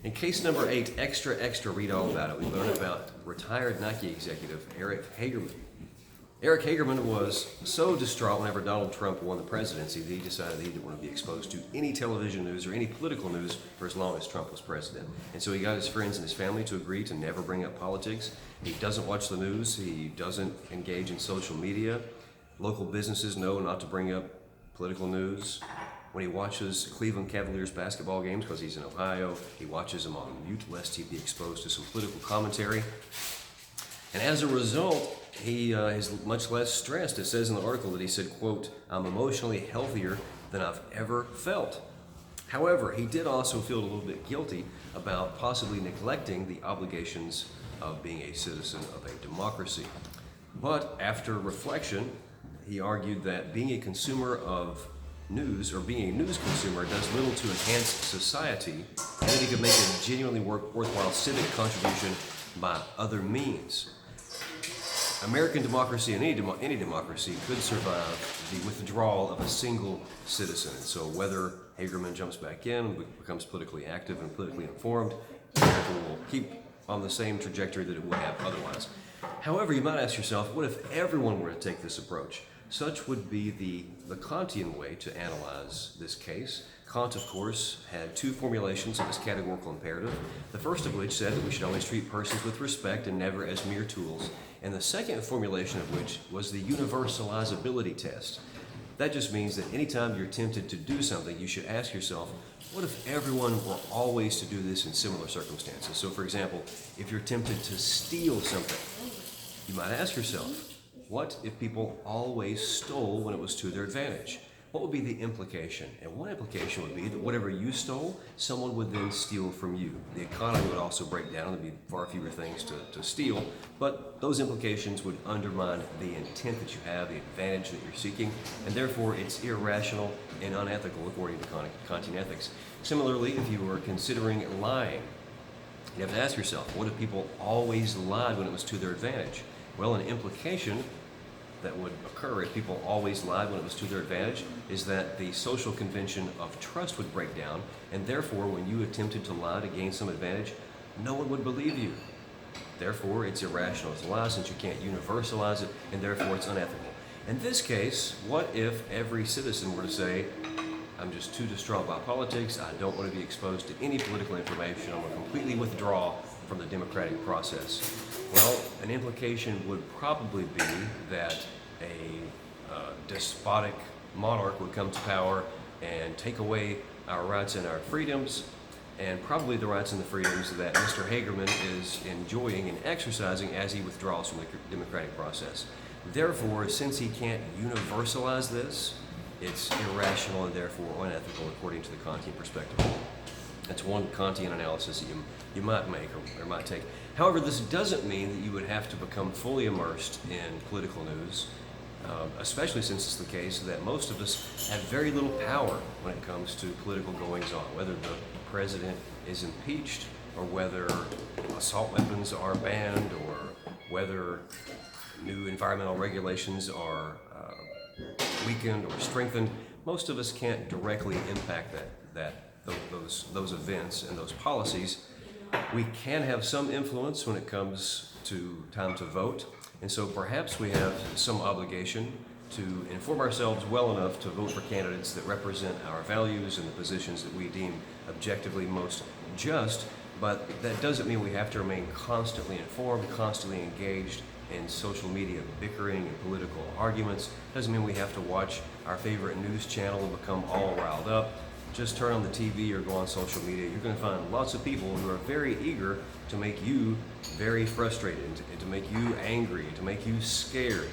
In case number 8, extra, read all about it. We learn about retired Nike executive Eric Hagerman. Eric Hagerman was so distraught whenever Donald Trump won the presidency that he decided that he didn't want to be exposed to any television news or any political news for as long as Trump was president. And so he got his friends and his family to agree to never bring up politics. He doesn't watch the news. He doesn't engage in social media. Local businesses know not to bring up political news. When he watches Cleveland Cavaliers basketball games, because he's in Ohio, he watches them on mute lest he be exposed to some political commentary. And as a result, he is much less stressed. It says in the article that he said, quote, "I'm emotionally healthier than I've ever felt." However, he did also feel a little bit guilty about possibly neglecting the obligations of being a citizen of a democracy. But after reflection, he argued that being a consumer of news, or being a news consumer, does little to enhance society, and that he could make a genuinely worthwhile civic contribution by other means. American democracy and any democracy could survive the withdrawal of a single citizen. And so whether Hagerman jumps back in, becomes politically active and politically informed, America will keep on the same trajectory that it would have otherwise. However, you might ask yourself, what if everyone were to take this approach? Such would be the Kantian way to analyze this case. Kant, of course, had two formulations of his categorical imperative, the first of which said that we should always treat persons with respect and never as mere tools, and the second formulation of which was the universalizability test. That just means that anytime you're tempted to do something, you should ask yourself, what if everyone were always to do this in similar circumstances? So, for example, if you're tempted to steal something, you might ask yourself, what if people always stole when it was to their advantage? What would be the implication? And one implication would be that whatever you stole, someone would then steal from you. The economy would also break down. There'd be far fewer things to steal, but those implications would undermine the intent that you have, the advantage that you're seeking, and therefore it's irrational and unethical according to Kantian ethics. Similarly, if you were considering lying, you have to ask yourself, what if people always lied when it was to their advantage? Well, an implication that would occur if people always lied when it was to their advantage is that the social convention of trust would break down, and therefore when you attempted to lie to gain some advantage, no one would believe you. Therefore, it's irrational as a lie since you can't universalize it, and therefore it's unethical. In this case, what if every citizen were to say, I'm just too distraught by politics, I don't want to be exposed to any political information, I'm going to completely withdraw from the democratic process? Well, an implication would probably be that a despotic monarch would come to power and take away our rights and our freedoms, and probably the rights and the freedoms that Mr. Hagerman is enjoying and exercising as he withdraws from the democratic process. Therefore, since he can't universalize this, it's irrational and therefore unethical according to the Kantian perspective. That's one Kantian analysis that you might make or might take. However, this doesn't mean that you would have to become fully immersed in political news, especially since it's the case that most of us have very little power when it comes to political goings-on, whether the president is impeached or whether assault weapons are banned or whether new environmental regulations are weakened or strengthened. Most of us can't directly impact those events and those policies. We can have some influence when it comes to time to vote, and so perhaps we have some obligation to inform ourselves well enough to vote for candidates that represent our values and the positions that we deem objectively most just, but that doesn't mean we have to remain constantly informed, constantly engaged in social media bickering and political arguments. Doesn't mean we have to watch our favorite news channel and become all riled up. Just turn on the TV or go on social media. You're going to find lots of people who are very eager to make you very frustrated and to make you angry, to make you scared.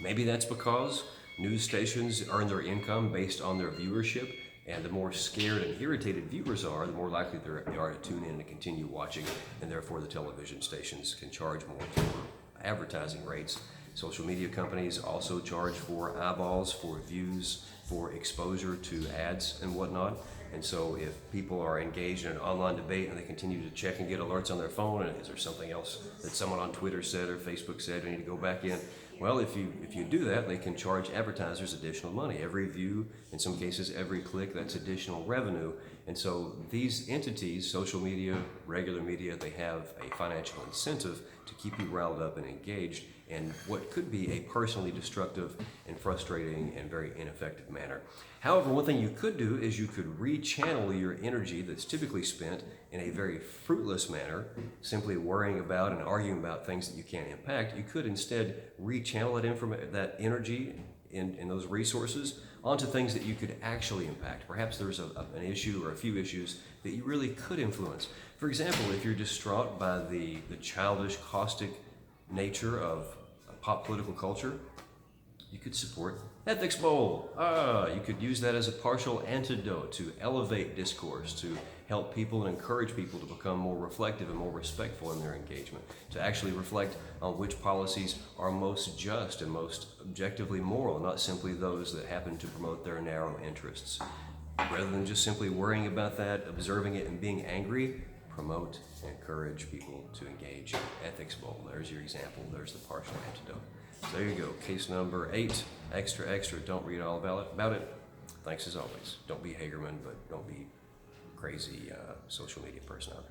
Maybe that's because news stations earn their income based on their viewership, and the more scared and irritated viewers are, the more likely they are to tune in and continue watching, and therefore the television stations can charge more for advertising rates. Social media companies also charge for eyeballs, for views, for exposure to ads and whatnot. And so if people are engaged in an online debate and they continue to check and get alerts on their phone, and is there something else that someone on Twitter said or Facebook said, we need to go back in, Well, if you do that, they can charge advertisers additional money. Every view, in some cases, every click, that's additional revenue. And so these entities, social media, regular media, they have a financial incentive to keep you riled up and engaged in what could be a personally destructive and frustrating and very ineffective manner. However, one thing you could do is you could rechannel your energy that's typically spent in a very fruitless manner, simply worrying about and arguing about things that you can't impact. You could instead rechannel that energy in those resources onto things that you could actually impact. Perhaps there's an issue or a few issues that you really could influence. For example, if you're distraught by the childish, caustic nature of pop political culture, you could support Ethics Bowl. You could use that as a partial antidote to elevate discourse, to help people and encourage people to become more reflective and more respectful in their engagement, to actually reflect on which policies are most just and most objectively moral, not simply those that happen to promote their narrow interests. Rather than just simply worrying about that, observing it, and being angry, promote and encourage people to engage in Ethics Bowl. There's your example. There's the partial antidote. So there you go. Case number 8. Extra. Don't read all about it. Thanks as always. Don't be Hagerman, but don't be crazy social media personality.